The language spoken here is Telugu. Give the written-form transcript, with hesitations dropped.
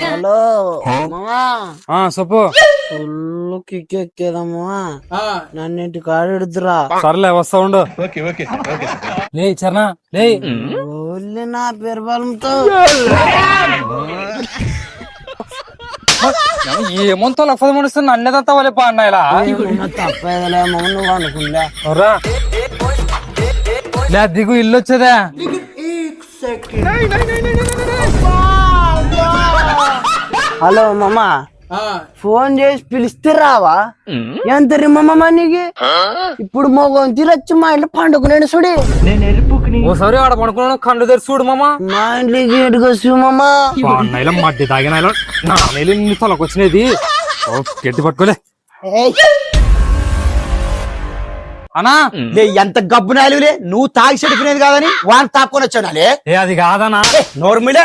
హలో మామా చెప్పు. ఫుల్ కిక్ ఎక్కేదమ్మా నన్నింటి కాడెడుతురా సర్లే వస్తా ఉండు. లే చరణా లే. ఓన్లీ నా పేరు బలంతో ఏమంతో లఫద మనిస్తుంది అన్నదంతా వాళ్ళే పా అన్న ఇలా తప్పేదలే మమ్మ నువ్వు అనుకుందా రా లే దిగు ఇల్లు వచ్చేదా. హలో మామ ఫోన్ చేసి పిలిస్తే రావా ఎంత రిమ్మమ్మ నీకు ఇప్పుడు మొగం తిరొచ్చి మా ఇంట్లో పండుకునేడు చూడి ఓసారి ఆడ పడుకున్నాను కళ్ళు తెరిచి చూడు మామ. మా ఇంట్లోకి ఎటుకొచ్చు మామ అన్నయ్యలో మడ్డి తాగిన నా నెల నీ తొలకు వచ్చినది గట్టి పట్టుకోలే అనా. ఎంత గబ్బు నాలుగులే నువ్వు తాగి చెడిపోయినది కాదని వాడిని తాపుకొని వచ్చానాలే. అది కాదనా నోర్మిలే